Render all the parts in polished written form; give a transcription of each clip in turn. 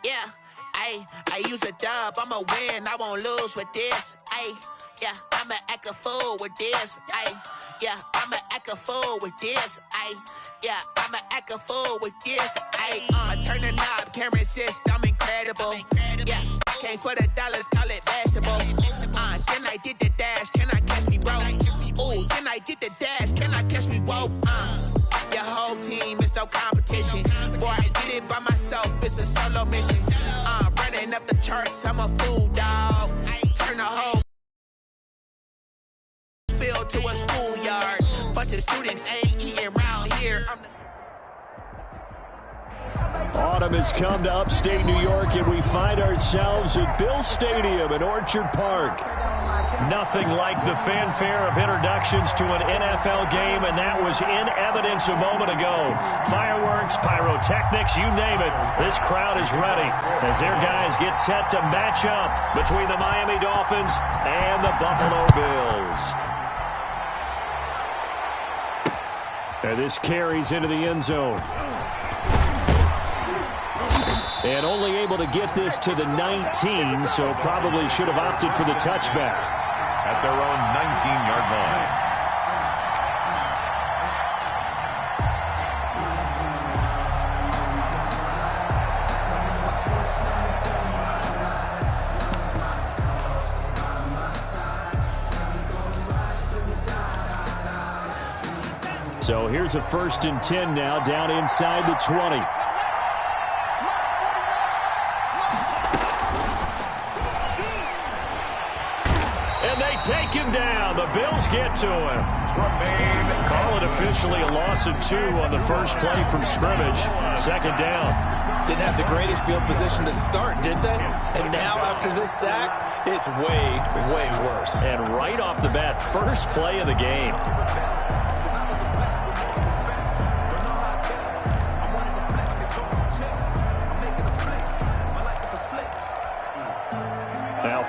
Yeah, I use a dub, I'ma win, I won't lose with this. Yeah, I'ma act a fool with this. Yeah, I'ma act a fool with this. Yeah, I'ma act a fool with this. I turn the knob, can't resist, I'm incredible. Yeah, came for the dollars, call it vegetable. Then I did the dash, can I catch me, bro? Ooh, then I did the dash, can I catch me, whoa? Your whole team is no competition. Boy, I did it by myself, it's a solo mission. Running up the charts, I'm a fool, dog. Turn the whole field to a schoolyard. Bunch of students ain't eating round here. Autumn has come to upstate New York, and we find ourselves at Bill Stadium in Orchard Park. Nothing like the fanfare of introductions to an NFL game, and that was in evidence a moment ago. Fireworks, pyrotechnics, you name it. This crowd is ready as their guys get set to match up between the Miami Dolphins and the Buffalo Bills. And this carries into the end zone. And only able to get this to the 19, so probably should have opted for the touchback. At their own 19-yard line. So here's a 1st and 10 now, down inside the 20. Take him down. The Bills get to him. Call it officially a loss of 2 on the first play from scrimmage. 2nd down. Didn't have the greatest field position to start, did they? And now after this sack, it's way, way worse. And right off the bat, first play of the game.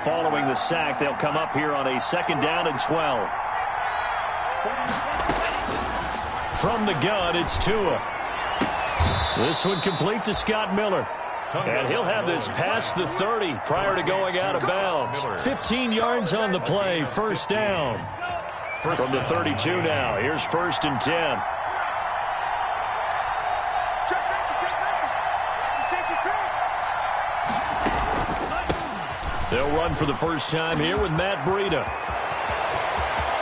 Following the sack, they'll come up here on a 2nd down and 12. From the gun, it's Tua. This one complete to Scott Miller. And he'll have this past the 30 prior to going out of bounds. 15 yards on the play, 1st down. From the 32 now, here's 1st and 10. They'll run for the first time here with Matt Breida.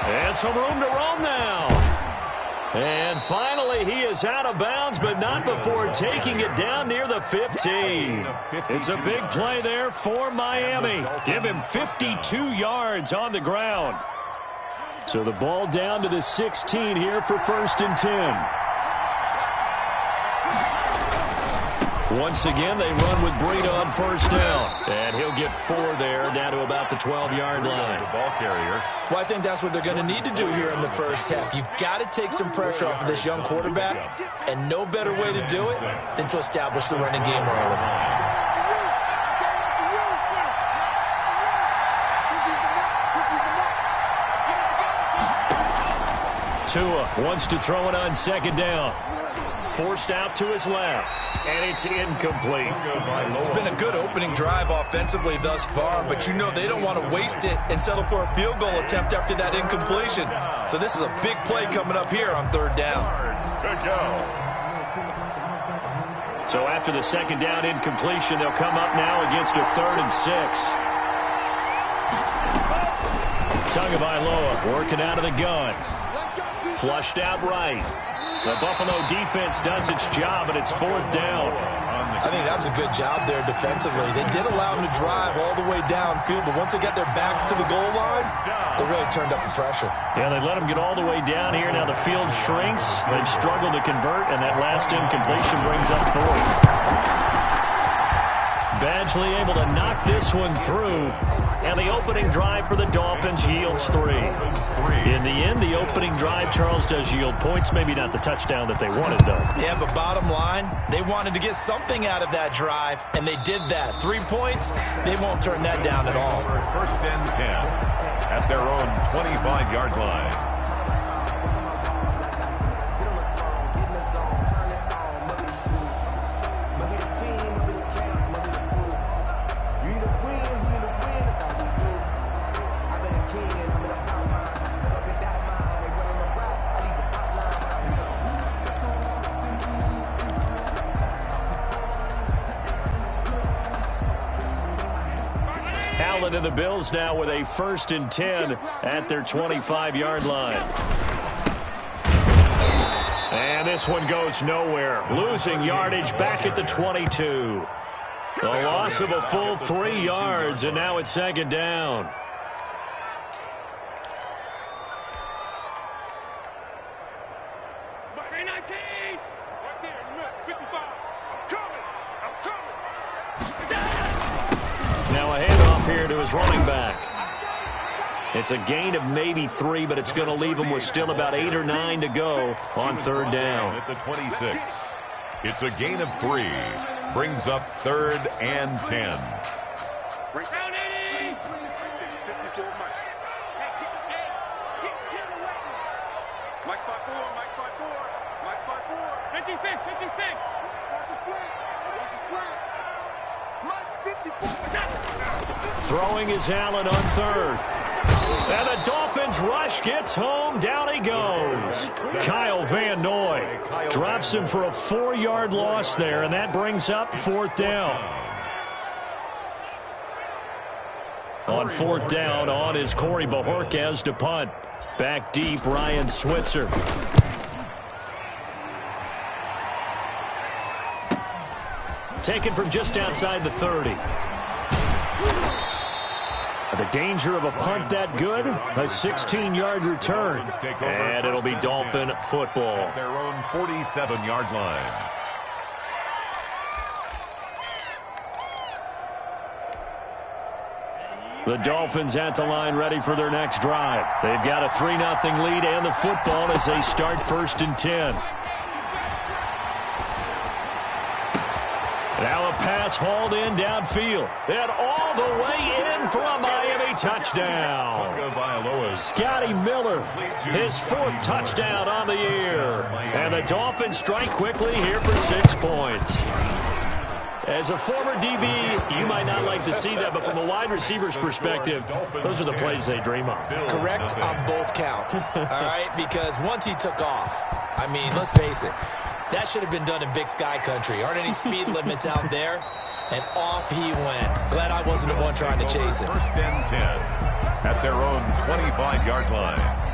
And some room to roam now. And finally, he is out of bounds, but not before taking it down near the 15. It's a big play there for Miami. Give him 52 yards on the ground. So the ball down to the 16 here for 1st and 10. Once again, they run with Breida on 1st down. And he'll get 4 there, down to about the 12-yard line. The ball carrier. Well, I think that's what they're going to need to do here in the first half. You've got to take some pressure off of this young quarterback, and no better way to do it than to establish the running game early. Tua wants to throw it on 2nd down. Forced out to his left, and it's incomplete. It's been a good opening drive offensively thus far, but you know they don't want to waste it and settle for a field goal attempt after that incompletion. So this is a big play coming up here on 3rd down. So after the 2nd down incompletion, they'll come up now against a 3rd and 6. Tagovailoa working out of the gun. Flushed out right. The Buffalo defense does its job, and it's 4th down. I think that was a good job there defensively. They did allow him to drive all the way downfield, but once they got their backs to the goal line, they really turned up the pressure. Yeah, they let him get all the way down here. Now the field shrinks. They've struggled to convert, and that last incompletion brings up 4th. Badgley able to knock this one through. And the opening drive for the Dolphins yields 3. In the end, the opening drive, Charles, does yield points. Maybe not the touchdown that they wanted, though. Yeah, but bottom line, they wanted to get something out of that drive, and they did that. 3 points, they won't turn that down at all. 1st and 10 at their own 25-yard line. Allen and the Bills now with a 1st and 10 at their 25-yard line. And this one goes nowhere. Losing yardage back at the 22. A loss of a full 3 yards, and now it's 2nd down. Now a handoff here to his running back. It's a gain of maybe 3, but it's going to leave him with still about 8 or 9 to go on 3rd down. At the 26. It's a gain of 3. Brings up 3rd and 10. Mike 5-4, Mike 5-4, Mike 5-4. 56, 56. Watch the slant. Watch the slant. Mike 54. Throwing is Allen on 3rd. And the Dolphins rush gets home. Down he goes. Kyle Van Noy drops him for a 4-yard loss there, and that brings up 4th down. On 4th down, on is Corey Bajorquez to punt. Back deep, Ryan Switzer. Taken from just outside the 30. The danger of a punt that good? A 16-yard return. And it'll be Dolphin football. At their own 47-yard line. The Dolphins at the line ready for their next drive. They've got a 3-0 lead and the football as they start 1st and 10. Now a pass hauled in downfield. And all the way in for a Miami touchdown. Scotty Miller, his 4th touchdown on the year. And the Dolphins strike quickly here for 6 points. As a former DB, you might not like to see that, but from a wide receiver's perspective, those are the plays they dream of. Correct on both counts, all right? Because once he took off, I mean, let's face it, that should have been done in Big Sky country. Aren't any speed limits out there? And off he went. Glad I wasn't the one trying to chase him. 1st and 10 at their own 25-yard line.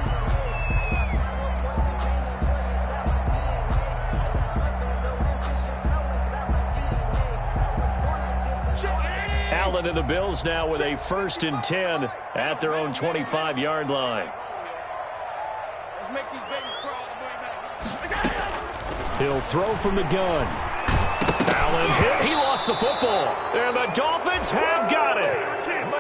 Allen and the Bills now with a 1st and 10 at their own 25-yard line. Let's make these babies crawl. He'll throw from the gun. Allen hit. He lost the football. And the Dolphins have got it.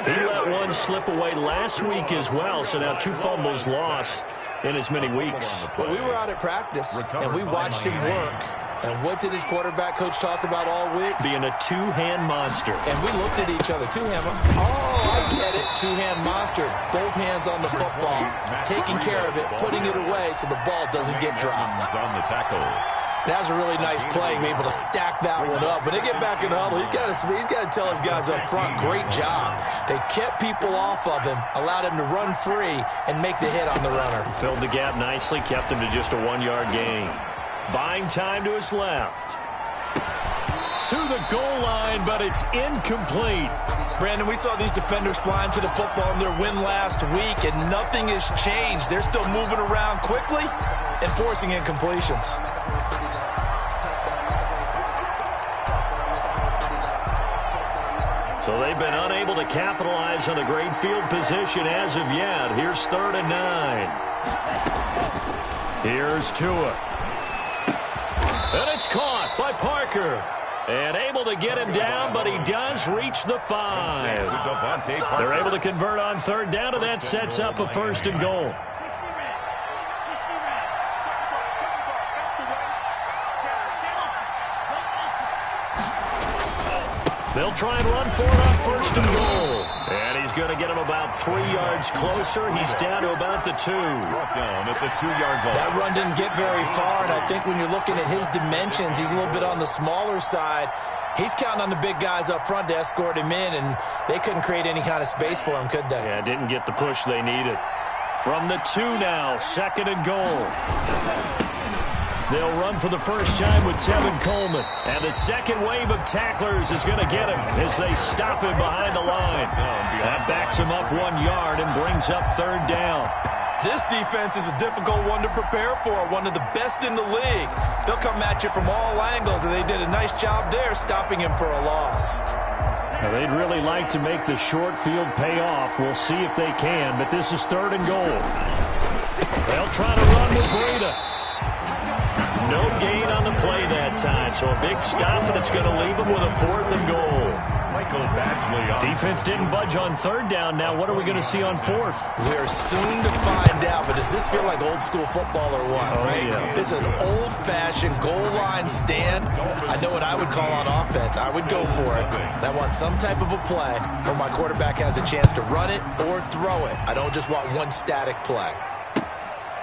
He let one slip away last week as well, so now 2 fumbles lost in as many weeks. Well, we were out at practice, and we watched him work. And what did his quarterback coach talk about all week? Being a 2-hand monster. And we looked at each other. 2-hand. Oh, I get it. 2-hand monster. Both hands on the football. Taking care of it. Putting it away so the ball doesn't get dropped. On the tackle. That was a really nice play, able to stack that one up. When they get back in the huddle, he's got to tell his guys up front, great job. They kept people off of him, allowed him to run free, and make the hit on the runner. Filled the gap nicely, kept him to just a 1-yard gain. Buying time to his left. To the goal line, but it's incomplete. Brandon, we saw these defenders flying to the football in their win last week, and nothing has changed. They're still moving around quickly and forcing incompletions. So they've been unable to capitalize on the great field position as of yet. Here's 3rd and 9. Here's Tua. And it's caught by Parker. And able to get him down, but he does reach the 5. They're able to convert on 3rd down, and that sets up a 1st and goal. They'll try and run for it on 1st and goal. And he's going to get him about 3 yards closer. He's down to about the 2. Brought down at the 2-yard line. That run didn't get very far, and I think when you're looking at his dimensions, he's a little bit on the smaller side. He's counting on the big guys up front to escort him in, and they couldn't create any kind of space for him, could they? Yeah, didn't get the push they needed. From the 2 now, 2nd and goal. They'll run for the first time with Tevin Coleman. And the second wave of tacklers is going to get him as they stop him behind the line. That backs him up 1 yard and brings up third down. This defense is a difficult one to prepare for, one of the best in the league. They'll come at you from all angles, and they did a nice job there stopping him for a loss. Now, they'd really like to make the short field pay off. We'll see if they can, but this is third and goal. They'll try to run with Breida. No gain on the play that time, so a big stop, and it's going to leave them with a fourth and goal. Defense didn't budge on third down. Now what are we going to see on fourth? We're soon to find out, but does this feel like old school football or what? Oh, right? Yeah. This is an old-fashioned goal line stand. I know what I would call on offense. I would go for it. And I want some type of a play where my quarterback has a chance to run it or throw it. I don't just want one static play.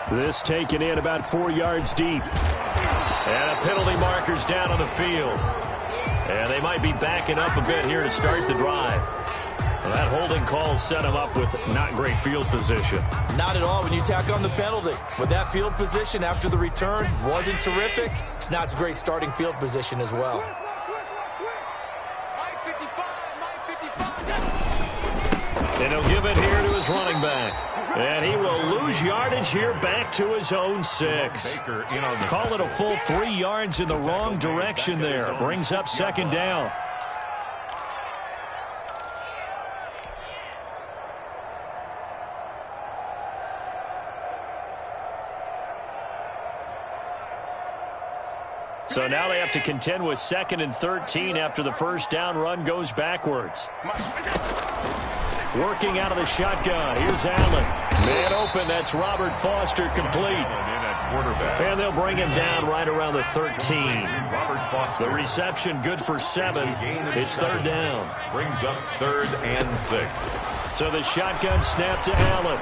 This taken in about 4 yards deep. And a penalty marker's down on the field. And they might be backing up a bit here to start the drive. Well, that holding call set him up with not great field position. Not at all when you tack on the penalty. With that field position after the return wasn't terrific, it's not a great starting field position as well. And he'll give it here to his running back. And he will lose yardage here back to his own 6. Call it a full 3 yards in the wrong direction there. Brings up second down. So now they have to contend with 2nd and 13 after the first down run goes backwards. Working out of the shotgun. Here's Allen. Man open. That's Robert Foster complete. And they'll bring him down right around the 13. The reception good for 7. It's third down. Brings up 3rd and 6. So the shotgun snap to Allen.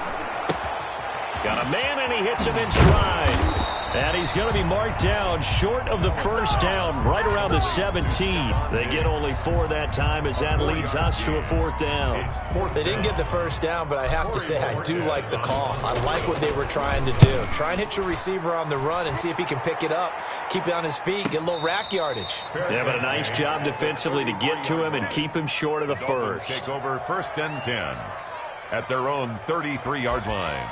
Got a man, and he hits him in stride. And he's going to be marked down short of the first down, right around the 17. They get only 4 that time as that leads us to a 4th down. They didn't get the first down, but I have to say I do like the call. I like what they were trying to do. Try and hit your receiver on the run and see if he can pick it up, keep it on his feet, get a little rack yardage. Yeah, but a nice job defensively to get to him and keep him short of the first. Take over 1st and 10 at their own 33-yard line.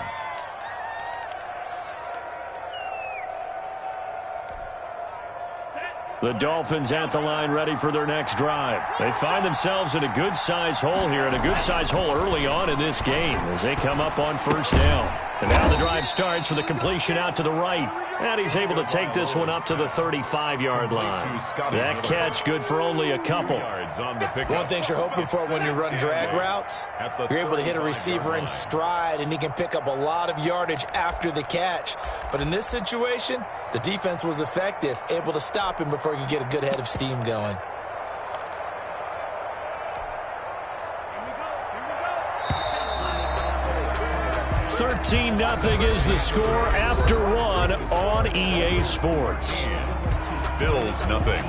The Dolphins at the line ready for their next drive. They find themselves in a good-sized hole here, and a good-sized hole early on in this game as they come up on first down. And now the drive starts with a completion out to the right. And he's able to take this one up to the 35-yard line. That catch good for only a couple. One thing you're hoping for when you run drag routes, you're able to hit a receiver in stride, and he can pick up a lot of yardage after the catch. But in this situation, the defense was effective, able to stop him before he could get a good head of steam going. Nothing is the score after 1 on EA Sports. Bills nothing.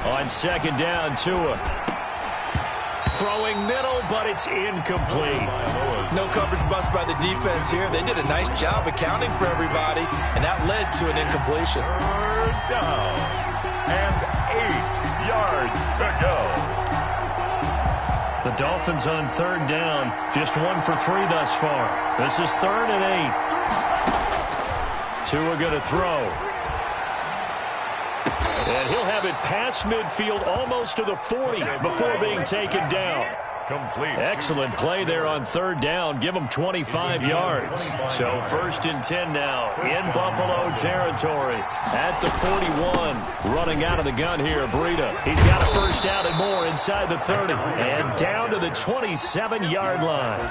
On second down, Tua. Throwing middle, but it's incomplete. No coverage bust by the defense here. They did a nice job accounting for everybody, and that led to an incompletion. 3rd down and 8 yards to go. The Dolphins on third down, just 1 for 3 thus far. This is 3rd and 8. Tua going to throw. And he'll have it past midfield almost to the 40 before being taken down. Complete. Excellent play there on third down. Give them 25 yards. So 1st and 10 now in Buffalo territory at the 41. Running out of the gun here, Breida. He's got a first down and more inside the 30. And down to the 27-yard line.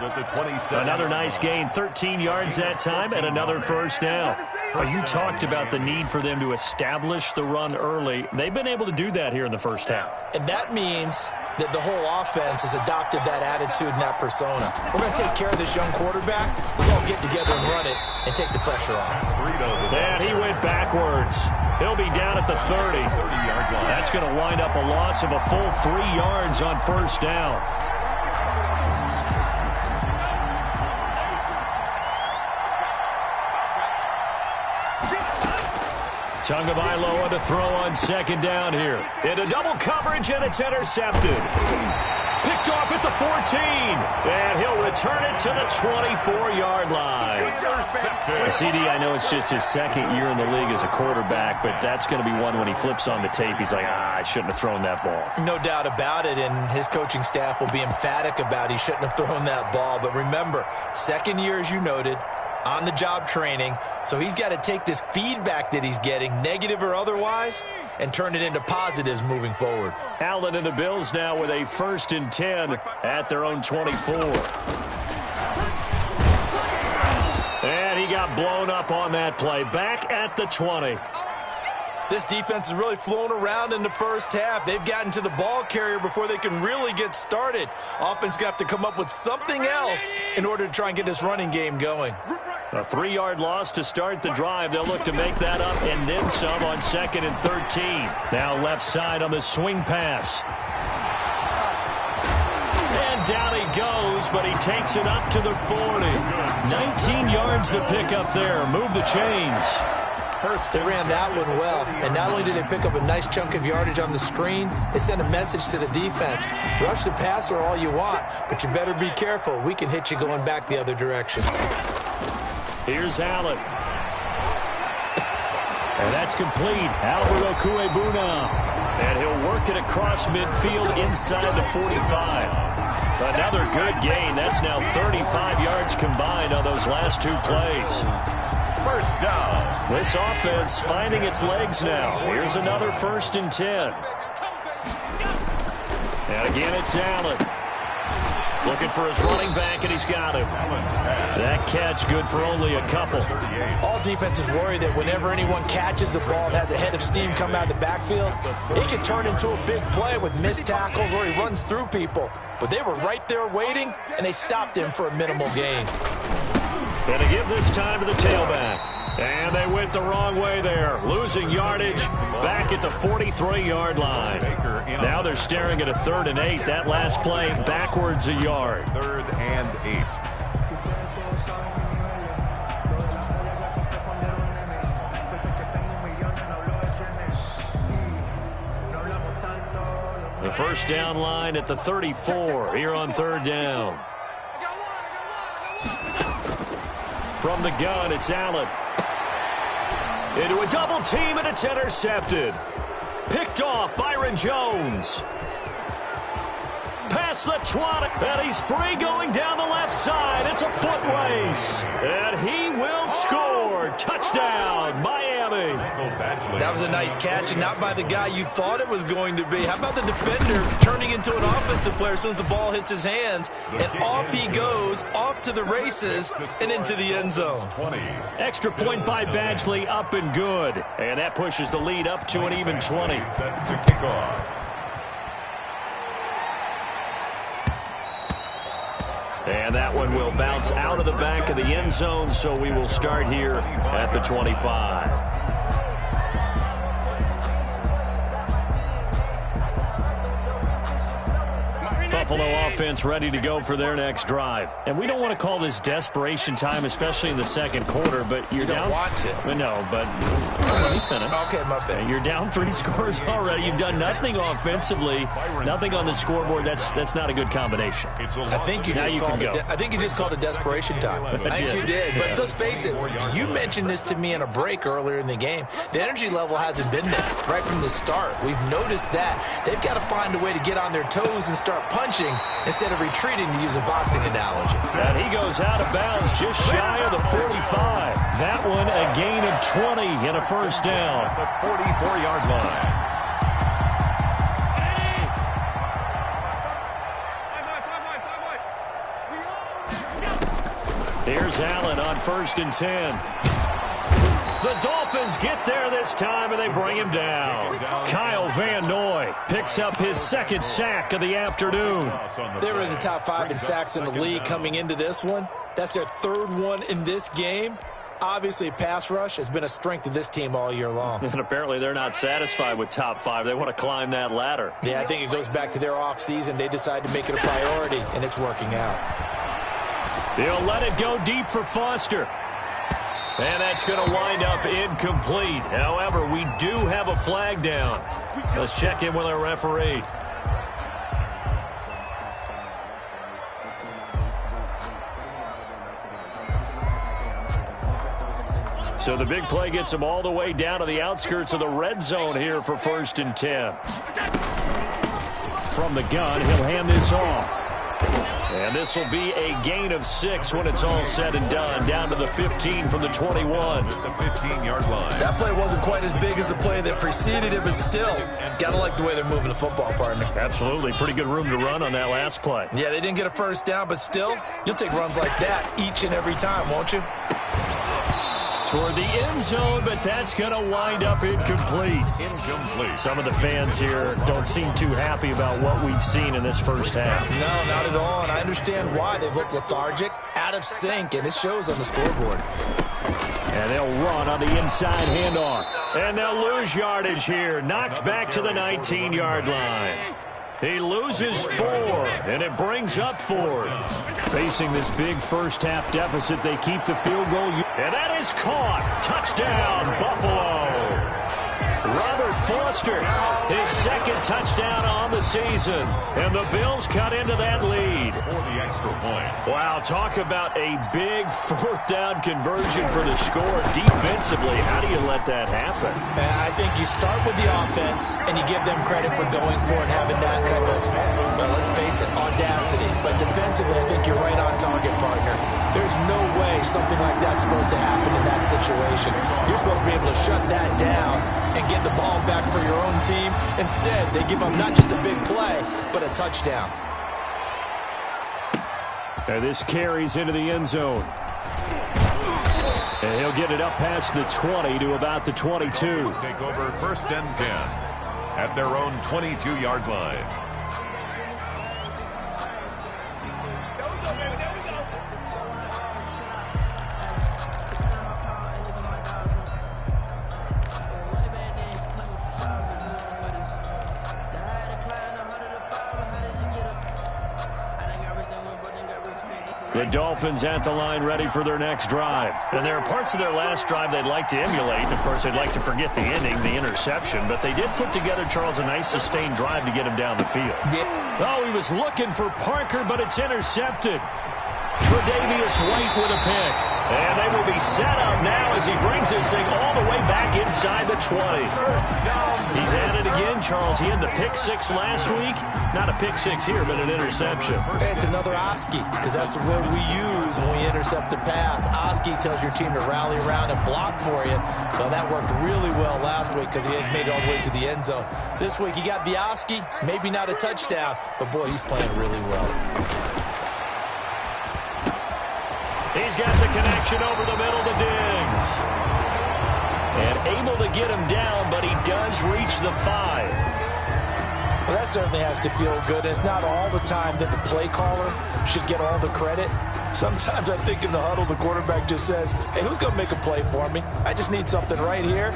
Another nice gain, 13 yards that time, and another first down. But you talked about the need for them to establish the run early. They've been able to do that here in the first half. And that means The whole offense has adopted that attitude and that persona. We're going to take care of this young quarterback. Let's all get together and run it and take the pressure off. And he went backwards. He'll be down at the 30. That's going to wind up a loss of a full 3 yards on first down. Tagovailoa to throw on second down here. Into double coverage, and it's intercepted. Picked off at the 14. And he'll return it to the 24-yard line. CD, I know it's just his second year in the league as a quarterback, but that's going to be one when he flips on the tape. He's like, I shouldn't have thrown that ball. No doubt about it, and his coaching staff will be emphatic about he shouldn't have thrown that ball. But remember, second year, as you noted, on-the-job training, so he's got to take this feedback that he's getting, negative or otherwise, and turn it into positives moving forward. Allen and the Bills now with a 1st and 10 at their own 24. And he got blown up on that play. Back at the 20. This defense has really flown around in the first half. They've gotten to the ball carrier before they can really get started. Offense got to come up with something else in order to try and get this running game going. A 3-yard loss to start the drive. They'll look to make that up and then some on 2nd and 13. Now left side on the swing pass. And down he goes, but he takes it up to the 40. 19 yards to pick up there. Move the chains. They ran that one well, and not only did they pick up a nice chunk of yardage on the screen, they sent a message to the defense. Rush the passer all you want, but you better be careful. We can hit you going back the other direction. Here's Allen. And that's complete. Alvaro Cuebuna. And he'll work it across midfield inside the 45. Another good gain. That's now 35 yards combined on those last 2 plays. First down. This offense finding its legs now. Here's another 1st and 10. And again, it's Allen. Looking for his running back, and he's got him. That catch good for only a couple. All defenses worry that whenever anyone catches the ball and has a head of steam come out of the backfield, it can turn into a big play with missed tackles or he runs through people. But they were right there waiting, and they stopped him for a minimal gain. Going to give this time to the tailback. And they went the wrong way there. Losing yardage back at the 43-yard line. Now they're staring at a 3rd and 8. That last play backwards a yard. 3rd and 8. The first down line at the 34 here on 3rd down. From the gun, it's Allen. Into a double team, and it's intercepted. Picked off Byron Jones. Past the 20, and he's free going down the left side. It's a foot race, and he will score. Touchdown, Miami. That was a nice catch, and not by the guy you thought it was going to be. How about the defender turning into an offensive player as soon as the ball hits his hands, and off he goes, off to the races, and into the end zone. Extra point by Badgley, up and good. And that pushes the lead up to an even 20. Set to kick off. And that one will bounce out of the back of the end zone, so we will start here at the 25. Buffalo offense ready to go for their next drive. And we don't want to call this desperation time, especially in the second quarter, but you're down. You don't want to. No, but let me finish. Okay, my bad. You're down 3 scores already. You've done nothing offensively, nothing on the scoreboard. That's not a good combination. I think you just called it desperation time. I think you did. But let's face it, you mentioned this to me in a break earlier in the game. The energy level hasn't been there right from the start. We've noticed that. They've got to find a way to get on their toes and start punching instead of retreating, to use a boxing analogy. And he goes out of bounds just shy of the 45. That one a gain of 20 and a first down. The 44-yard line. Here's Allen on 1st and 10. The Dolphins get there this time, and they bring him down. Kyle Van Noy picks up his second sack of the afternoon. They were in the top 5 in sacks in the league coming into this one. That's their 3rd one in this game. Obviously, pass rush has been a strength of this team all year long. And apparently they're not satisfied with top 5. They want to climb that ladder. Yeah, I think it goes back to their offseason. They decided to make it a priority, and it's working out. They'll let it go deep for Foster. And that's going to wind up incomplete. However, we do have a flag down. Let's check in with our referee. So the big play gets him all the way down to the outskirts of the red zone here for 1st and 10. From the gun, he'll hand this off. And this will be a gain of 6 when it's all said and done. Down to the 15 from the 21. The 15-yard line. That play wasn't quite as big as the play that preceded it, but still, gotta like the way they're moving the football, partner. Absolutely. Pretty good room to run on that last play. Yeah, they didn't get a first down, but still, you'll take runs like that each and every time, won't you? Toward the end zone, but that's going to wind up incomplete. Some of the fans here don't seem too happy about what we've seen in this first half. No, not at all, and I understand why. They've looked lethargic, out of sync, and it shows on the scoreboard. And they'll run on the inside handoff. And they'll lose yardage here. Knocked back to the 19-yard line. He loses 4, and it brings up 4th. Facing this big first-half deficit, they keep the field goal. And that is caught. Touchdown, Buffalo. Robert Foster, his 2nd touchdown on the season. And the Bills cut into that lead. For the extra point. Wow, talk about a big 4th down conversion for the score. Defensively, how do you let that happen? I think you start with the offense, and you give them credit for going for it and having that kind of, well, let's face it, audacity. But defensively, I think you're right on target, partner. There's no way something like that's supposed to happen in that situation. You're supposed to be able to shut that down and get the ball back for your own team. Instead, they give up not just a big play, but a touchdown. And this carries into the end zone. And he'll get it up past the 20 to about the 22. Take over 1st and 10 at their own 22-yard line. The Dolphins at the line ready for their next drive. And there are parts of their last drive they'd like to emulate. Of course, they'd like to forget the ending, the interception. But they did put together, Charles, a nice sustained drive to get him down the field. Yeah. Oh, he was looking for Parker, but it's intercepted. Tre'Davious White with a pick. And they will be set up now as he brings this thing all the way back inside the 20. He's at it again, Charles. He had the pick 6 last week. Not a pick 6 here, but an interception. It's another Oski, because that's the word we use when we intercept a pass. Oski tells your team to rally around and block for you. Well, that worked really well last week because he had made it all the way to the end zone. This week, he got the Oski, maybe not a touchdown, but boy, he's playing really well. He's got the connection over the middle to Diggs. And able to get him down, but he does reach the 5. Well, that certainly has to feel good. It's not all the time that the play caller should get all the credit. Sometimes I think in the huddle, the quarterback just says, hey, who's going to make a play for me? I just need something right here.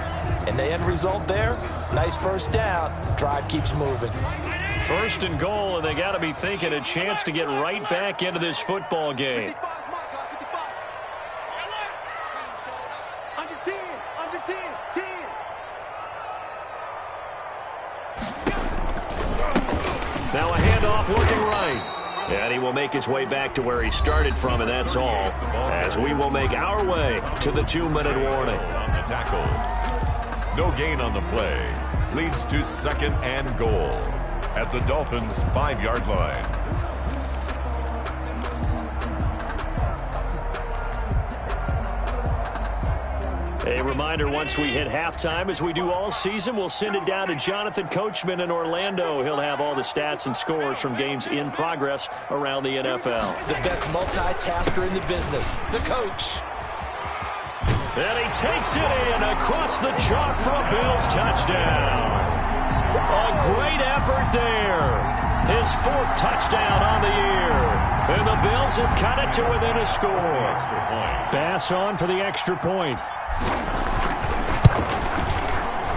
And the end result there, nice first down. Drive keeps moving. 1st and goal, and they got to be thinking a chance to get right back into this football game. Now a handoff looking right. And he will make his way back to where he started from, and that's all. As we will make our way to the 2-minute warning. On the tackle. No gain on the play. Leads to 2nd and goal at the Dolphins' 5-yard line. A reminder, once we hit halftime, as we do all season, we'll send it down to Jonathan Coachman in Orlando. He'll have all the stats and scores from games in progress around the NFL. The best multitasker in the business, the coach. And he takes it in across the chalk for a Bills touchdown. A great effort there. His 4th touchdown on the year. And the Bills have cut it to within a score. Bass on for the extra point.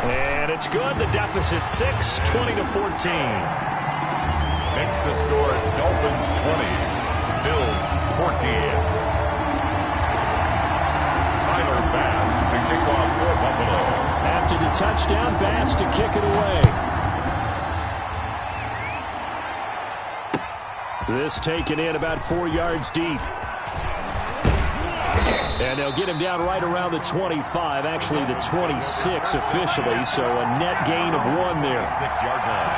And it's good. The deficit 6, 20-14. Makes the score Dolphins 20, Bills 14. Tyler Bass to kick off for Buffalo. After the touchdown, Bass to kick it away. This taken in about 4 yards deep. And they'll get him down right around the 25, actually the 26 officially, so a net gain of 1 there. 6-yard line.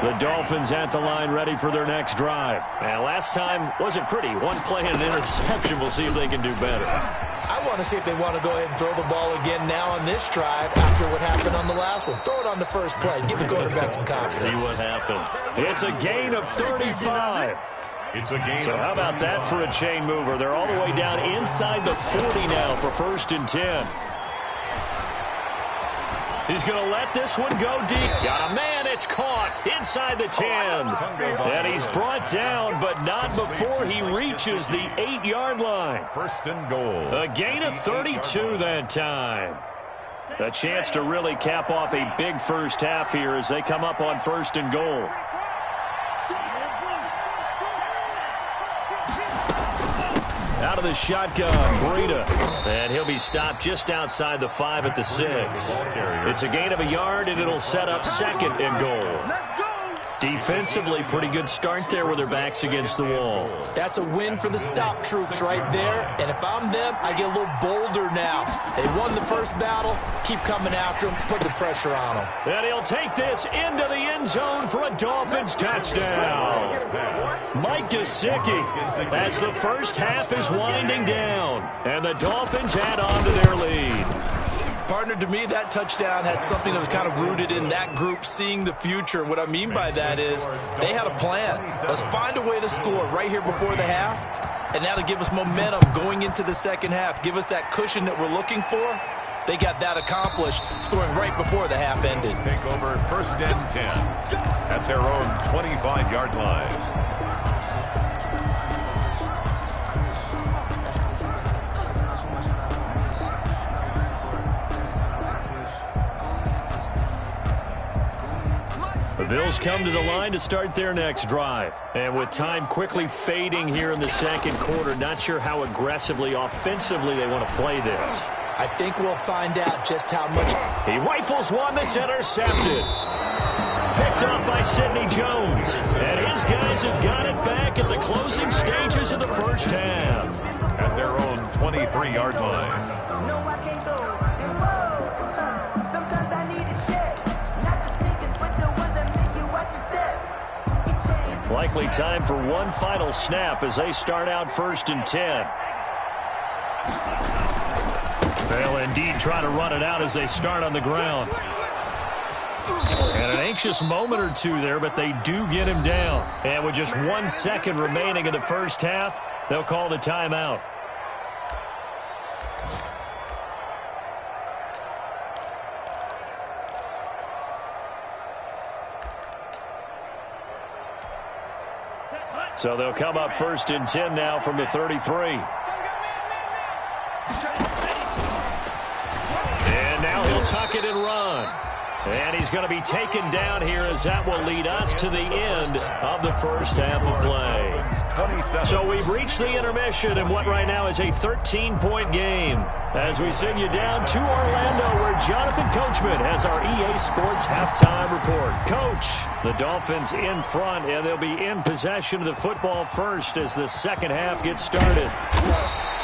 The Dolphins at the line ready for their next drive. And last time wasn't pretty. 1 play and an interception. We'll see if they can do better. I want to see if they want to go ahead and throw the ball again now on this drive after what happened on the last one. Throw it on the first play. Give the quarterback some confidence. See what happens. It's a gain of 35. It's a gain. So how about that for a chain mover? They're all the way down inside the 40 now for 1st and 10. He's going to let this one go deep. Got a man. It's caught inside the 10. And he's brought down, but not before he reaches the 8-yard line. 1st and goal. A gain of 32 that time. A chance to really cap off a big first half here as they come up on 1st and goal. Out of the shotgun, Breida. And he'll be stopped just outside the 5 at the 6. It's a gain of a yard, and it'll set up 2nd and goal. Defensively, pretty good start there with their backs against the wall. That's a win for the stop troops right there. And if I'm them, I get a little bolder now. They won the first battle. Keep coming after them. Put the pressure on them. And he'll take this into the end zone for a Dolphins touchdown. Mike Gesicki as the first half is winding down. And the Dolphins add on to their lead. Partner, to me, that touchdown had something that was kind of rooted in that group seeing the future. And what I mean by that is they had a plan. Let's find a way to score right here before the half. And that'll give us momentum going into the second half. Give us that cushion that we're looking for. They got that accomplished, scoring right before the half ended. Take over 1st and 10 at their own 25-yard line. The Bills come to the line to start their next drive. And with time quickly fading here in the second quarter, not sure how aggressively, offensively they want to play this. I think we'll find out just how much. He rifles one that's intercepted. Picked up by Sidney Jones. And his guys have got it back at the closing stages of the first half. At their own 23-yard line. No, I can't go. And whoa, sometimes I need a check. Not the sneakers, but the ones that make you watch your step. Likely time for one final snap as they start out 1st and 10. They'll indeed try to run it out as they start on the ground. And an anxious moment or two there, but they do get him down. And with just 1 second remaining in the first half, they'll call the timeout. So they'll come up 1st and 10 now from the 33. And now he'll tuck it and run. And he's going to be taken down here as that will lead us to the end of the first half of play. So we've reached the intermission in what right now is a 13-point game. As we send you down to Orlando where Jonathan Coachman has our EA Sports halftime report. Coach, the Dolphins in front and they'll be in possession of the football first as the second half gets started.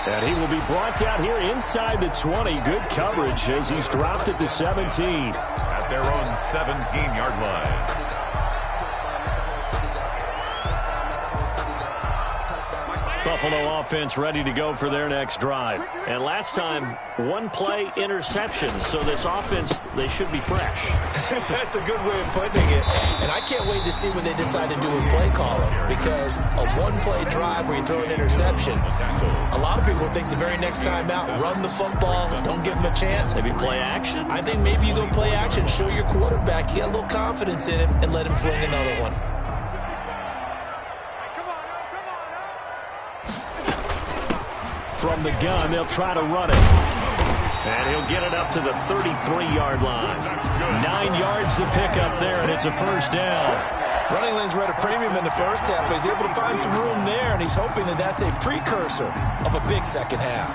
And he will be brought down here inside the 20. Good coverage as he's dropped at the 17. At their own 17-yard line. Buffalo offense ready to go for their next drive. And last time, one play interception. So this offense, they should be fresh. That's a good way of putting it. And I can't wait to see what they decide to do with play calling. Because a one-play drive where you throw an interception, a lot of people think the very next time out, run the football, don't give them a chance. Maybe play action? I think maybe you go play action, show your quarterback, you got a little confidence in him, and let him fling another one. From the gun, they'll try to run it. And he'll get it up to the 33-yard line. 9 yards to pick up there, and it's a first down. Running lanes were at a premium in the first half, but he's able to find some room there, and he's hoping that that's a precursor of a big second half.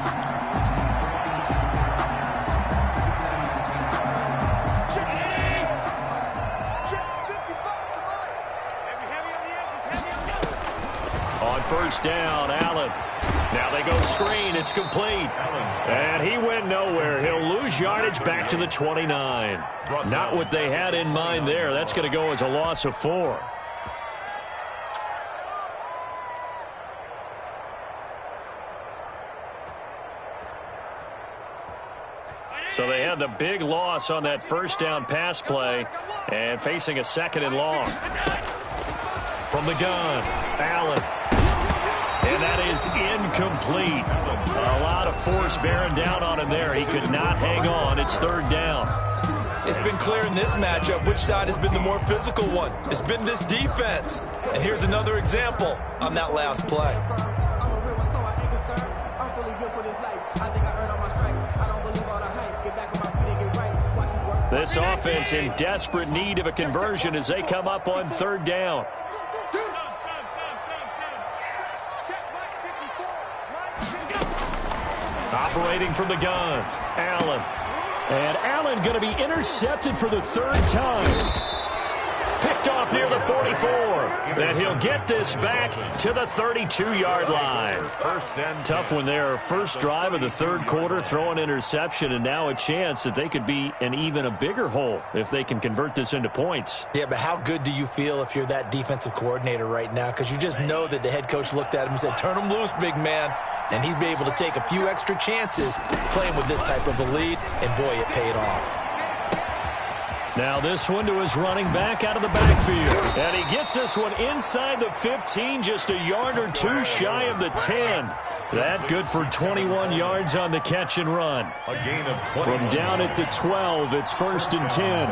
On first down, Allen. Now they go screen. It's complete. And he went nowhere. He'll lose yardage back to the 29. Not what they had in mind there. That's going to go as a loss of 4. So they had the big loss on that first down pass play and facing a second and long. From the gun, Allen. And that is incomplete. A lot of force bearing down on him there. He could not hang on. It's third down. It's been clear in this matchup which side has been the more physical one. It's been this defense. And here's another example on that last play. This offense in desperate need of a conversion as they come up on third down. Operating from the gun, Allen. And Allen going to be intercepted for the third time. Picked off near the 44. And he'll get this back to the 32-yard line. Tough one there. First drive of the third quarter, throw an interception, and now a chance that they could be in even a bigger hole if they can convert this into points. Yeah, but how good do you feel if you're that defensive coordinator right now? Because you just know that the head coach looked at him and said, turn him loose, big man. And he'd be able to take a few extra chances playing with this type of a lead, and boy, it paid off. Now this one to his running back out of the backfield. And he gets this one inside the 15, just a yard or two shy of the 10. That good for 21 yards on the catch and run. A gain of 20. From down at the 12, it's first and 10.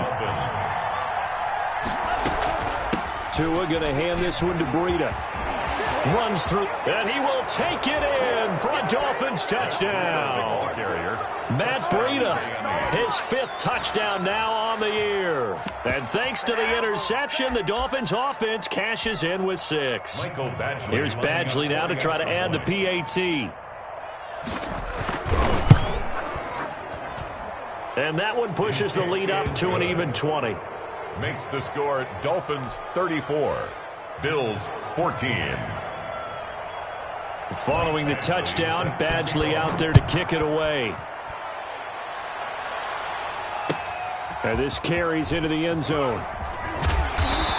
Tua going to hand this one to Breida. Runs through, and he will take it in for a Dolphins touchdown. Matt Breida, his 5th touchdown now on the year. And thanks to the interception, the Dolphins offense cashes in with 6. Here's Badgley now to try to add the PAT. And that one pushes the lead up to an even 20. Makes the score Dolphins 34, Bills 14. Following the touchdown, Badgley out there to kick it away. And this carries into the end zone.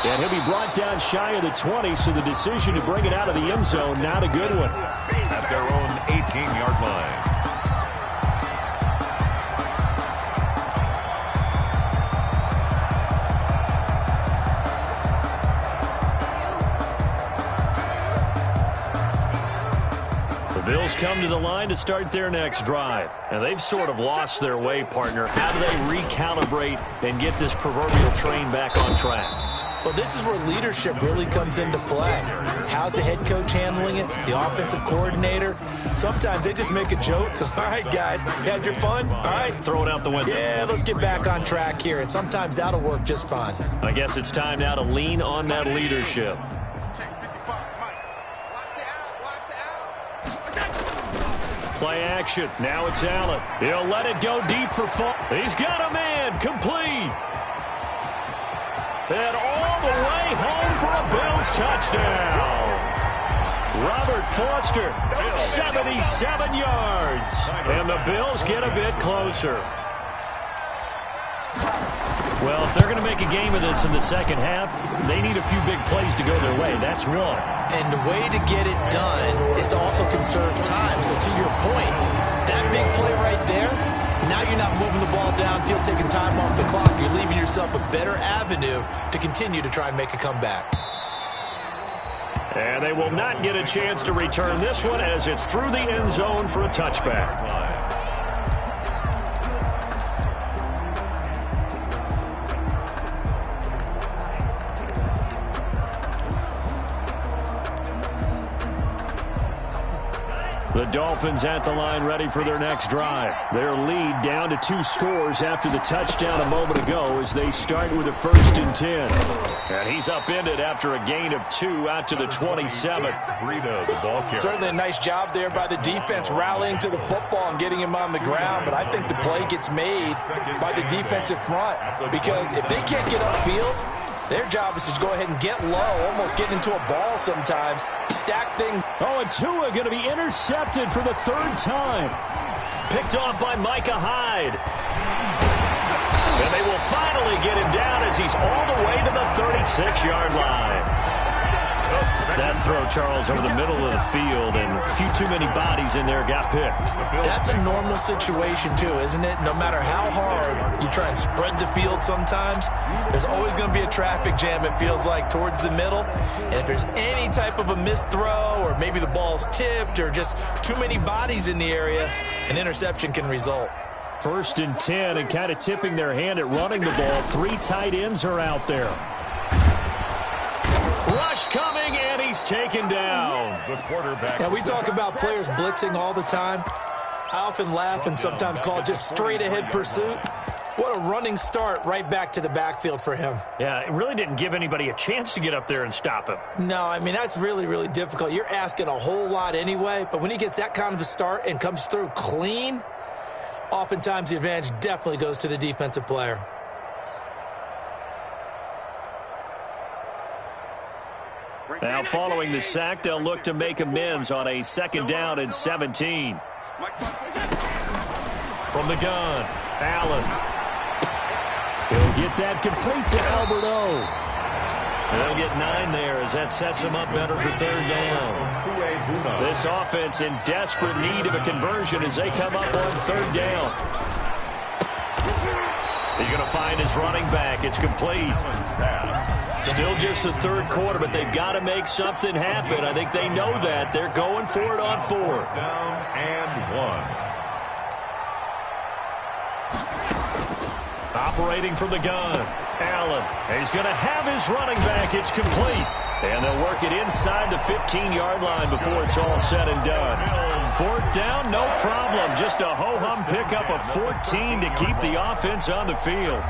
And he'll be brought down shy of the 20, so the decision to bring it out of the end zone, not a good one. At their own 18-yard line. Bills come to the line to start their next drive. And they've sort of lost their way, partner. How do they recalibrate and get this proverbial train back on track? Well, this is where leadership really comes into play. How's the head coach handling it? The offensive coordinator? Sometimes they just make a joke. All right, guys, you had your fun? All right. Throw it out the window. Yeah, let's get back on track here. And sometimes that'll work just fine. I guess it's time now to lean on that leadership. Play action. Now it's Allen. He'll let it go deep for Fall. He's got a man. Complete. And all the way home for a Bills touchdown. Robert Foster, 77 yards. And the Bills get a bit closer. Well, if they're going to make a game of this in the second half, they need a few big plays to go their way. That's one. And the way to get it done is to also conserve time. So to your point, that big play right there, now you're not moving the ball downfield, taking time off the clock. You're leaving yourself a better avenue to continue to try and make a comeback. And they will not get a chance to return this one as it's through the end zone for a touchback. The Dolphins at the line ready for their next drive. Their lead down to 2 scores after the touchdown a moment ago as they start with a 1st and 10. And he's upended after a gain of 2 out to the 27. Certainly a nice job there by the defense rallying to the football and getting him on the ground. But I think the play gets made by the defensive front because if they can't get upfield, their job is to go ahead and get low, almost get into a ball sometimes, stack things. Oh, and Tua going to be intercepted for the 3rd time. Picked off by Micah Hyde. And they will finally get him down as he's all the way to the 36-yard line. That throw, Charles, over the middle of the field, and a few too many bodies in there got picked. That's a normal situation, too, isn't it? No matter how hard you try and spread the field sometimes, there's always going to be a traffic jam, it feels like, towards the middle. And if there's any type of a missed throw or maybe the ball's tipped or just too many bodies in the area, an interception can result. 1st and 10 and kind of tipping their hand at running the ball. 3 tight ends are out there. Rush coming, and he's taken down. The quarterback. Now, we talk about players blitzing all the time. I often laugh and sometimes call it just straight-ahead pursuit. What a running start right back to the backfield for him. Yeah, it really didn't give anybody a chance to get up there and stop him. No, I mean, that's really, really difficult. You're asking a whole lot anyway, but when he gets that kind of a start and comes through clean, oftentimes the advantage definitely goes to the defensive player. Now, following the sack, they'll look to make amends on a 2nd down and 17. From the gun, Allen. He'll get that complete to Alberto. They'll get 9 there as that sets him up better for 3rd down. This offense in desperate need of a conversion as they come up on 3rd down. He's going to find his running back. It's complete. Still just the 3rd quarter, but they've got to make something happen. I think they know that. They're going for it on 4th. Down and 1. Operating from the gun, Allen. He's going to have his running back. It's complete. And they'll work it inside the 15-yard line before it's all said and done. 4th down, no problem. Just a ho-hum pickup of 14 to keep the offense on the field.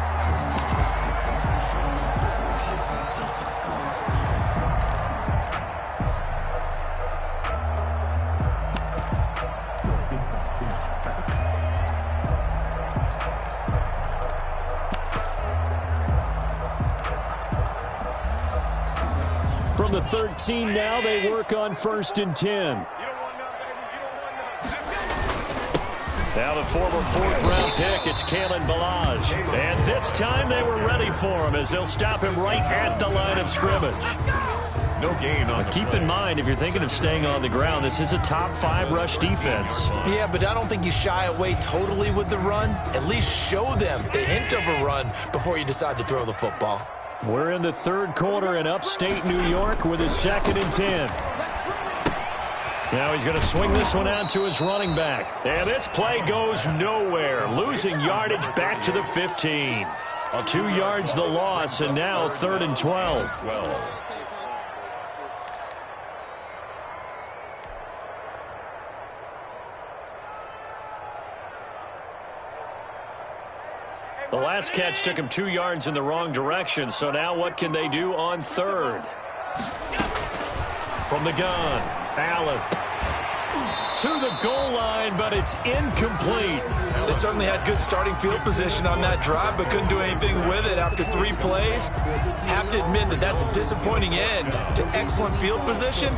From the 13 now, they work on 1st and 10. Now the former 4th-round pick, it's Kalen Ballage. And this time they were ready for him as they'll stop him right at the line of scrimmage. No gain on the Keep play. in mind, if you're thinking of staying on the ground, this is a top 5 rush defense. Yeah, but I don't think you shy away totally with the run. At least show them the hint of a run before you decide to throw the football. We're in the 3rd quarter in upstate New York with a 2nd and 10. Now he's going to swing this one out to his running back. And this play goes nowhere. Losing yardage back to the 15. 2 yards the loss, and now 3rd and 12. The last catch took him 2 yards in the wrong direction, so now what can they do on 3rd? From the gun, Allen. To the goal line, but it's incomplete. They certainly had good starting field position on that drive, but couldn't do anything with it after 3 plays. Have to admit that that's a disappointing end to excellent field position.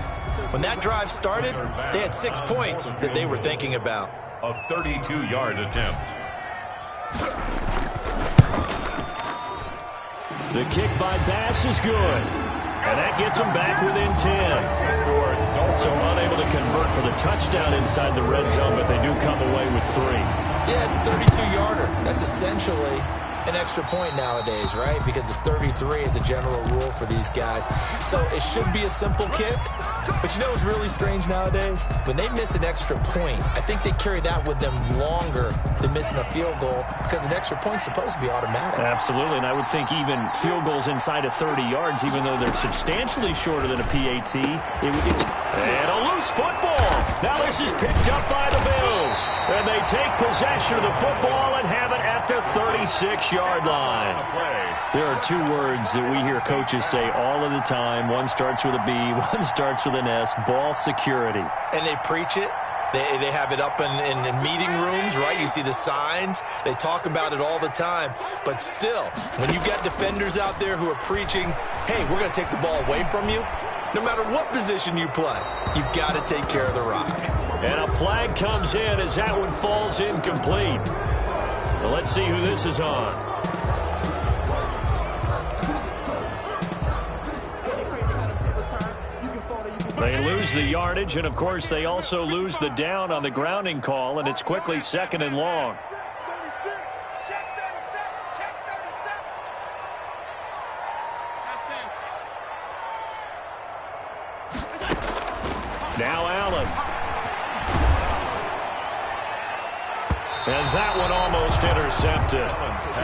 When that drive started, they had 6 points that they were thinking about. A 32-yard attempt. The kick by Bass is good. And that gets them back within 10. So unable to convert for the touchdown inside the red zone, but they do come away with 3. Yeah, it's a 32-yarder. That's essentially an extra point nowadays, right? Because it's 33 as a general rule for these guys. So it should be a simple kick. But you know what's really strange nowadays? When they miss an extra point, I think they carry that with them longer than missing a field goal because an extra point's supposed to be automatic. Absolutely, and I would think even field goals inside of 30 yards, even though they're substantially shorter than a PAT, and a loose football. Now this is picked up by the Bills, and they take possession of the football and have it at the 36-yard line. There are 2 words that we hear coaches say all of the time. One starts with a B, one starts with an S, ball security. And they preach it. They have it up in meeting rooms, right? You see the signs. They talk about it all the time. But still, when you got defenders out there who are preaching, hey, we're going to take the ball away from you, no matter what position you play, you've got to take care of the rock. And a flag comes in as that one falls incomplete. Well, let's see who this is on. They lose the yardage, and, of course, they also lose the down on the grounding call, and it's quickly 2nd and long. Now Allen. And that one almost intercepted.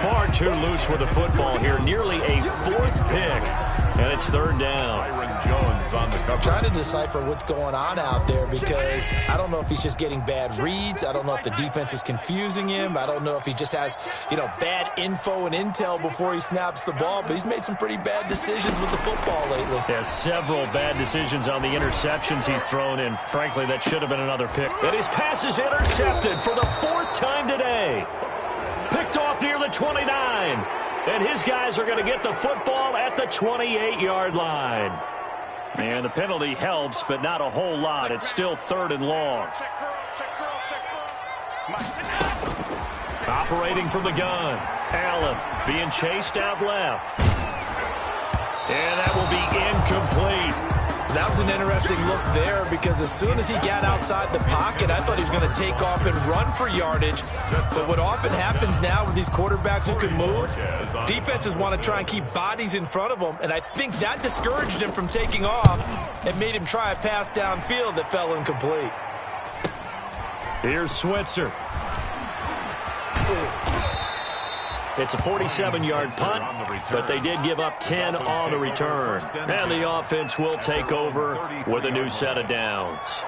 Far too loose with the football here. Nearly a 4th pick, and it's 3rd down. On the cover. Trying to decipher what's going on out there because I don't know if he's just getting bad reads. I don't know if the defense is confusing him. I don't know if he just has, bad info and intel before he snaps the ball. But he's made some pretty bad decisions with the football lately. Yeah, several bad decisions on the interceptions he's thrown in. Frankly, that should have been another pick. And his pass is intercepted for the 4th time today. Picked off near the 29. And his guys are going to get the football at the 28-yard line. And the penalty helps, but not a whole lot. It's still 3rd and long. Operating from the gun. Allen being chased out left. And that will be incomplete. That was an interesting look there because as soon as he got outside the pocket, I thought he was going to take off and run for yardage. But what often happens now with these quarterbacks who can move, defenses want to try and keep bodies in front of them, and I think that discouraged him from taking off and made him try a pass downfield that fell incomplete. Here's Switzer. It's a 47-yard punt, but they did give up 10 on the return. And the offense will take over with a new set of downs.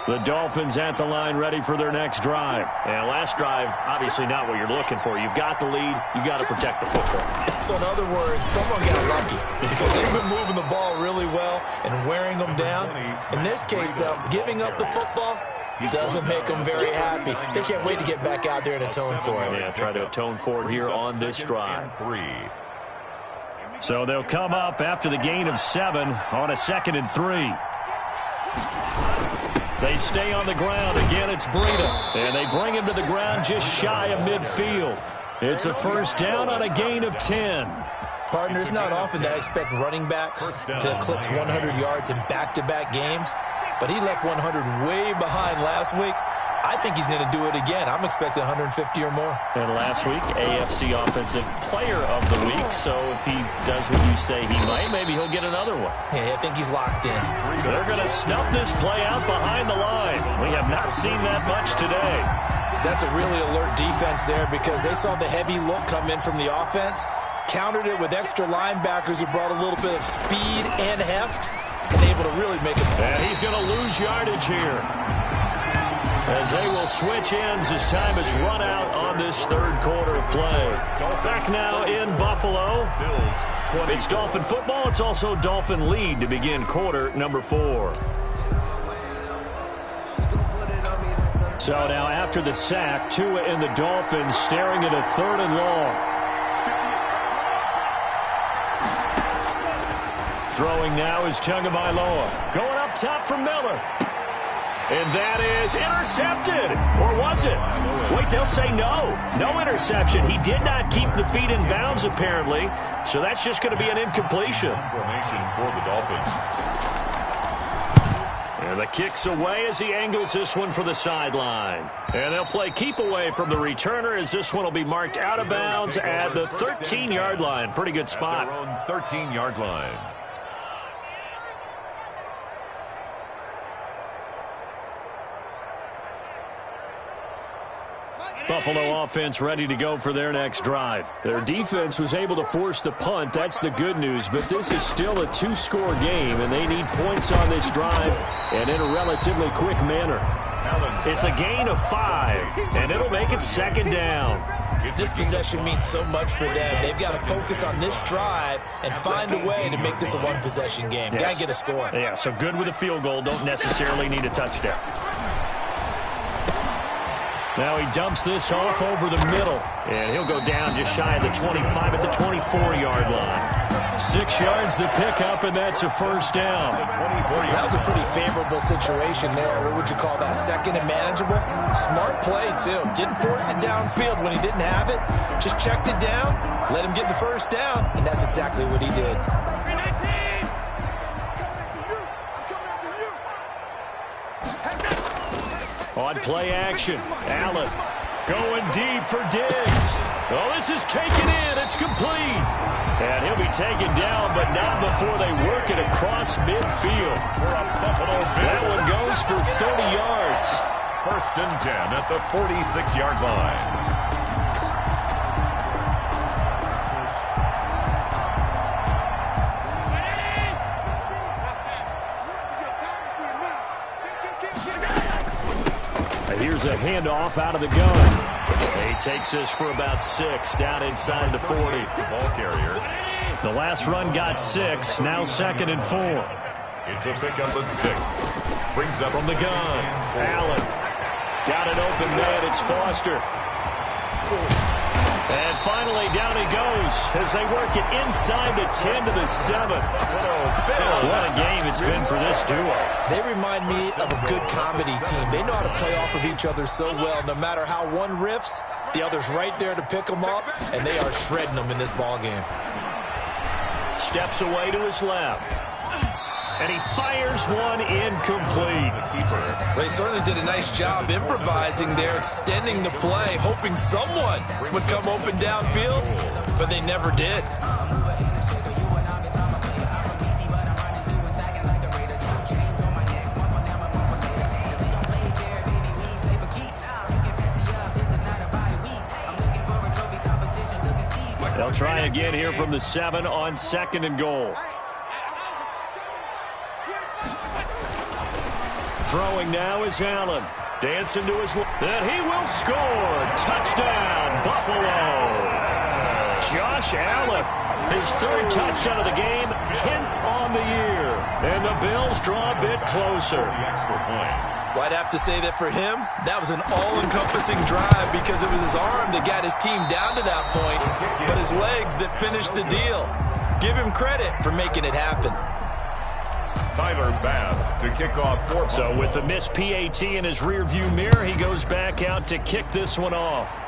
The Dolphins at the line ready for their next drive. And last drive, obviously not what you're looking for. You've got the lead. You've got to protect the football. So in other words, someone got lucky because they've been moving the ball really well and wearing them down. In this case, though, giving up the football doesn't make them very happy. They can't wait to get back out there and atone for it. Yeah, try to atone for it here on this drive. So they'll come up after the gain of 7 on a 2nd and 3. They stay on the ground. Again, it's Breida. And they bring him to the ground just shy of midfield. It's a 1st down on a gain of 10. Partner, it's not often that I expect running backs to eclipse 100 yards in back-to-back games. But he left 100 way behind last week. I think he's going to do it again. I'm expecting 150 or more. And last week, AFC Offensive Player of the Week. So if he does what you say he might, maybe he'll get another one. Yeah, I think he's locked in. They're going to snuff this play out behind the line. We have not seen that much today. That's a really alert defense there because they saw the heavy look come in from the offense, countered it with extra linebackers who brought a little bit of speed and heft, and able to really make it. And he's going to lose yardage here as they will switch ends as time has run out on this 3rd quarter of play. Back now in Buffalo. It's Dolphin football. It's also Dolphin lead to begin quarter number 4. So now after the sack, Tua and the Dolphins staring at a 3rd and long. Throwing now is Tagovailoa. Going up top for Miller. And that is intercepted. Or was it? Wait, they'll say no. No interception. He did not keep the feet in bounds, apparently. So that's just going to be an incompletion. Formation for the Dolphins. And the kick's away as he angles this one for the sideline. And they'll play keep away from the returner as this one will be marked out of bounds at the 13-yard line. Pretty good spot. At their own 13-yard line. Buffalo offense ready to go for their next drive. Their defense was able to force the punt. That's the good news. But this is still a two-score game, and they need points on this drive and in a relatively quick manner. It's a gain of 5, and it'll make it second down. This possession means so much for them. They've got to focus on this drive and find a way to make this a one-possession game. Yes. Got to get a score. Yeah, so good with a field goal. Don't necessarily need a touchdown. Now he dumps this off over the middle, and he'll go down just shy of the 25 at the 24-yard line. 6 yards the pickup, and that's a first down. That was a pretty favorable situation there. What would you call that? Second and manageable? Smart play, too. Didn't force it downfield when he didn't have it. Just checked it down, let him get the first down, and that's exactly what he did. On play action, Allen going deep for Diggs. Oh, this is taken in. It's complete. And he'll be taken down, but not before they work it across midfield. That one goes for 30 yards. 1st and 10 at the 46-yard line. Here's a handoff out of the gun. He takes this for about 6 down inside the 40. Ball carrier. The last run got 6, now 2nd and 4. It's a pickup of 6. Brings up from the gun. Allen got an open man. It's Foster. And finally, down he goes as they work it inside the 10 to the 7. What a game it's been for this duo. They remind me of a good comedy team. They know how to play off of each other so well. No matter how one riffs, the other's right there to pick them up, and they are shredding them in this ball game. Steps away to his left. And he fires one incomplete. They certainly did a nice job improvising there, extending the play, hoping someone would come open downfield, but they never did. They'll try again here from the 7 on 2nd and goal. Throwing now is Allen. Dancing to his left. And he will score. Touchdown, Buffalo. Josh Allen, his 3rd touchdown of the game, 10th on the year. And the Bills draw a bit closer. Well, I'd have to say that for him, that was an all-encompassing drive because it was his arm that got his team down to that point, but his legs that finished the deal. Give him credit for making it happen. Tyler Bass to kick off for Buffalo. So with the missed PAT in his rearview mirror, he goes back out to kick this one off.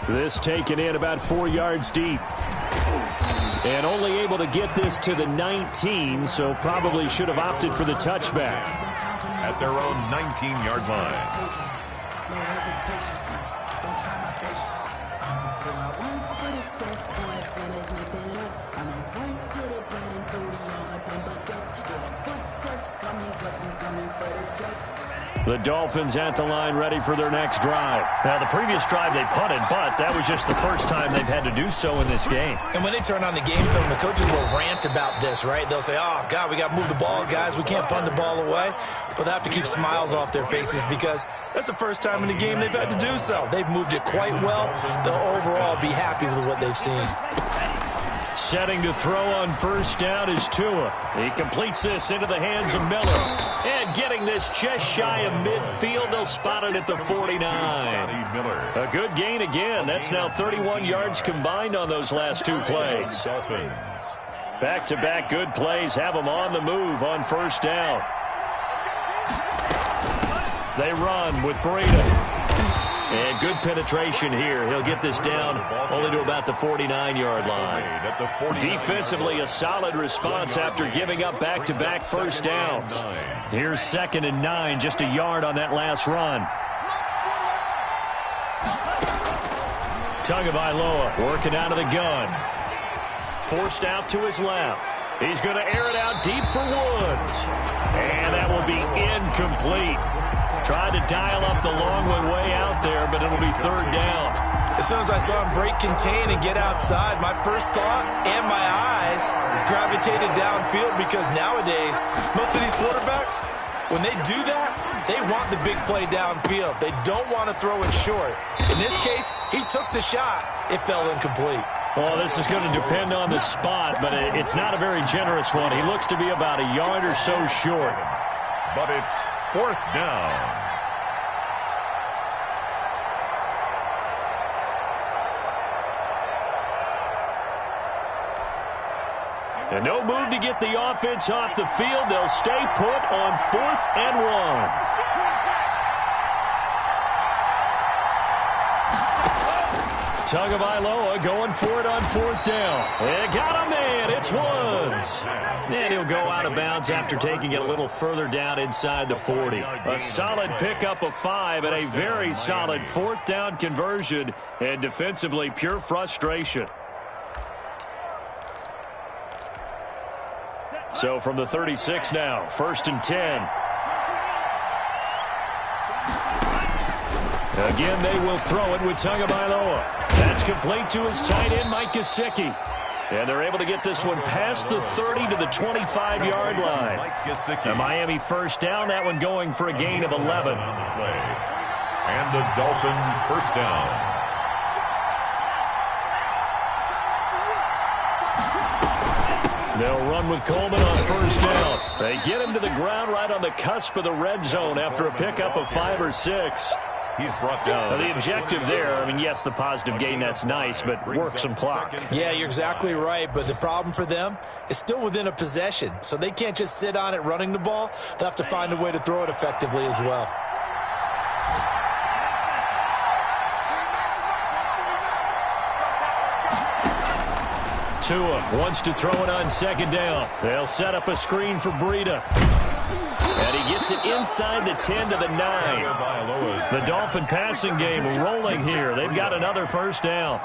This taken in about 4 yards deep. And only able to get this to the 19, so probably should have opted for the touchback. At their own 19-yard line. The Dolphins at the line ready for their next drive. Now, the previous drive they punted, but that was just the first time they've had to do so in this game. And when they turn on the game film, the coaches will rant about this, right? They'll say, oh, God, we got to move the ball, guys. We can't punt the ball away. But they have to keep smiles off their faces because that's the first time in the game they've had to do so. They've moved it quite well. They'll overall be happy with what they've seen. Setting to throw on 1st down is Tua. He completes this into the hands of Miller. And getting this just shy of midfield, they'll spot it at the 49. A good gain again. That's now 31 yards combined on those last 2 plays. Back-to-back good plays have them on the move on 1st down. They run with Breida. And good penetration here. He'll get this down only to about the 49-yard line. Defensively, a solid response after giving up back-to-back first downs. Here's 2nd and 9, just a yard on that last run. Tagovailoa working out of the gun. Forced out to his left. He's going to air it out deep for Woods. And that will be incomplete. Tried to dial up the long way out there, but it'll be 3rd down. As soon as I saw him break contain and get outside, my first thought and my eyes gravitated downfield, because nowadays, most of these quarterbacks, when they do that, they want the big play downfield. They don't want to throw it short. In this case, he took the shot. It fell incomplete. Well, this is going to depend on the spot, but it's not a very generous one. He looks to be about a yard or so short. But it's 4th down. And no move to get the offense off the field. They'll stay put on 4th and 1. Tagovailoa going for it on 4th down. They got a man. It's Woods. And he'll go out of bounds after taking it a little further down inside the 40. A solid pickup of 5 and a very solid 4th down conversion. And defensively, pure frustration. So from the 36 now, 1st and 10. Again, they will throw it with Tagovailoa. That's complete to his tight end, Mike Gesicki. And they're able to get this one past the 30 to the 25-yard line. A Miami 1st down, that one going for a gain of 11. And the Dolphins 1st down. They'll run with Coleman on 1st down. They get him to the ground right on the cusp of the red zone after a pickup of 5 or 6. He's brought down. Now, the objective there, I mean, yes, the positive gain, that's nice, but work some clock. Yeah, you're exactly right, but the problem for them is still within a possession, so they can't just sit on it running the ball. They'll have to find a way to throw it effectively as well. Tua wants to throw it on 2nd down. They'll set up a screen for Breida. And he gets it inside the 10 to the 9. The Dolphin passing game rolling here. They've got another 1st down.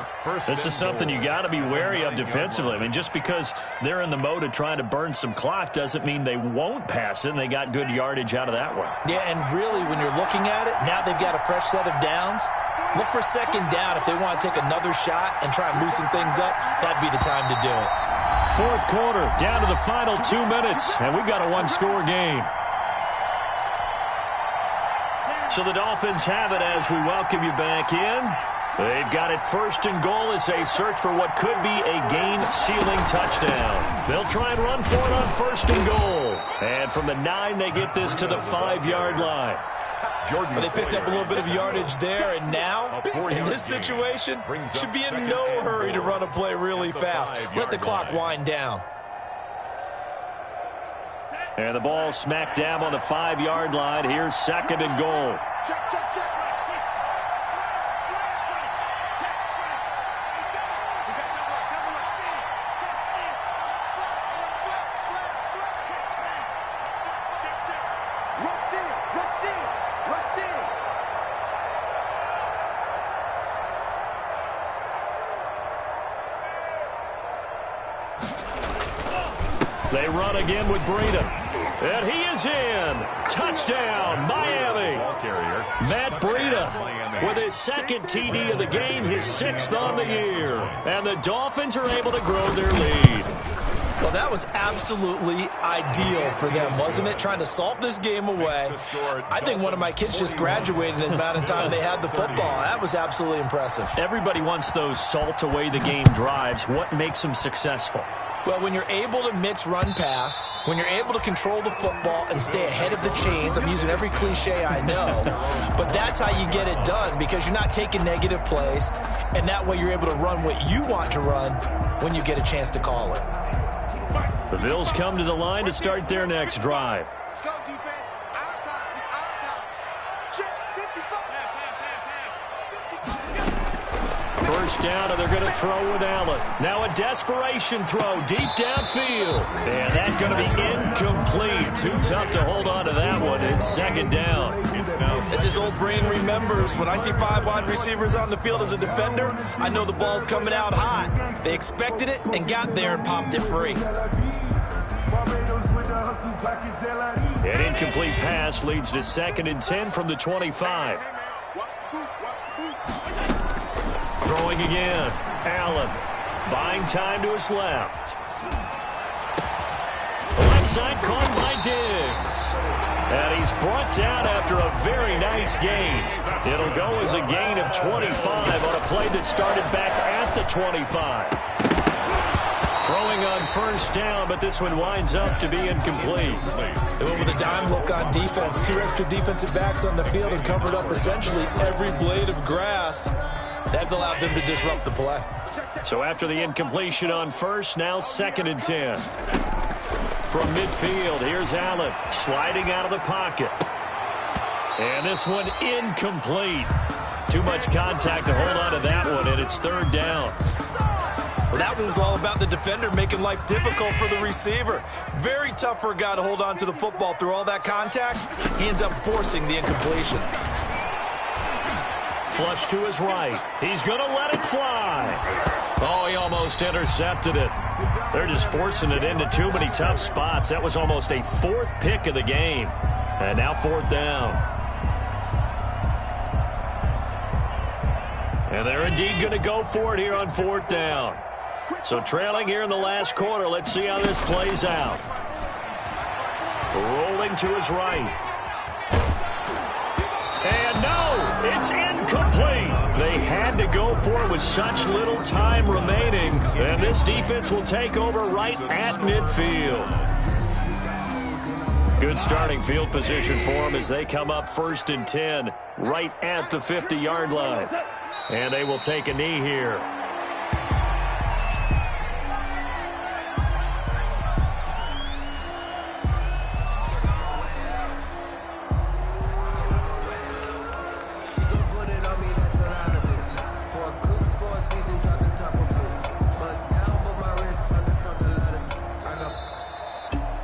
This is something you got to be wary of defensively. I mean, just because they're in the mode of trying to burn some clock doesn't mean they won't pass it, and they got good yardage out of that one. Yeah, and really, when you're looking at it, now they've got a fresh set of downs. Look for 2nd down if they want to take another shot and try and loosen things up. That'd be the time to do it. 4th quarter, down to the final 2 minutes, and we've got a 1-score game. So the Dolphins have it as we welcome you back in. They've got it 1st and goal as they search for what could be a game-sealing touchdown. They'll try and run for it on 1st and goal. And from the 9, they get this to the 5-yard line. But they picked up a little bit of yardage there, and now, in this situation, should be in no hurry to run a play really fast. Let the clock wind down. And the ball smack dab on the 5-yard line. Here's 2nd and goal. Check, check, check. They run again with Breida. And he is in. Touchdown, Miami. Matt Breida with his 2nd TD of the game, his 6th on the year. And the Dolphins are able to grow their lead. Well, that was absolutely ideal for them, wasn't it? Trying to salt this game away. I think one of my kids just graduated in the amount of time they had the football. That was absolutely impressive. Everybody wants those salt away the game drives. What makes them successful? Well, when you're able to mix run-pass, when you're able to control the football and stay ahead of the chains, I'm using every cliche I know, but that's how you get it done because you're not taking negative plays, and that way you're able to run what you want to run when you get a chance to call it. The Bills come to the line to start their next drive. Let's go, defense. Our time. It's our time. First down, and they're going to throw with Allen. Now a desperation throw deep downfield. And that's going to be incomplete. Too tough to hold on to that one. It's second down. As his old brain remembers, when I see 5 wide receivers on the field as a defender, I know the ball's coming out hot. They expected it and got there and popped it free. An incomplete pass leads to 2nd and 10 from the 25. Throwing again. Allen buying time to his left. Left side caught by Diggs. And he's brought down after a very nice gain. It'll go as a gain of 25 on a play that started back at the 25. Throwing on first down, but this one winds up to be incomplete. They went with a dime look on defense. 2 extra defensive backs on the field and covered up essentially every blade of grass. That allowed them to disrupt the play. So after the incompletion on first, now 2nd and 10. From midfield, here's Allen sliding out of the pocket. And this one incomplete. Too much contact to hold on to that one, and it's 3rd down. Well, that one was all about the defender making life difficult for the receiver. Very tough for a guy to hold on to the football through all that contact. He ends up forcing the incompletion. Flush to his right. He's going to let it fly. Oh, he almost intercepted it. They're just forcing it into too many tough spots. That was almost a 4th pick of the game. And now 4th down. And they're indeed going to go for it here on 4th down. So trailing here in the last quarter. Let's see how this plays out. Rolling to his right. And no, it's incomplete. They had to go for it with such little time remaining. And this defense will take over right at midfield. Good starting field position for them as they come up 1st and 10 right at the 50-yard line. And they will take a knee here.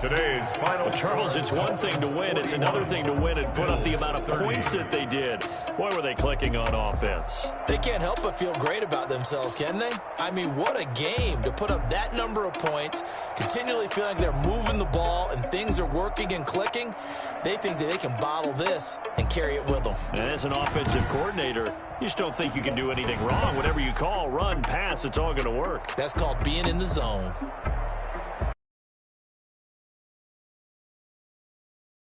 Today's final. Well, Charles, it's one thing to win. It's another thing to win and put up the amount of points that they did. Boy, were they clicking on offense. They can't help but feel great about themselves, can they? I mean, what a game to put up that number of points, continually feeling like they're moving the ball and things are working and clicking. They think that they can bottle this and carry it with them. And as an offensive coordinator, you just don't think you can do anything wrong. Whatever you call, run, pass, it's all going to work. That's called being in the zone.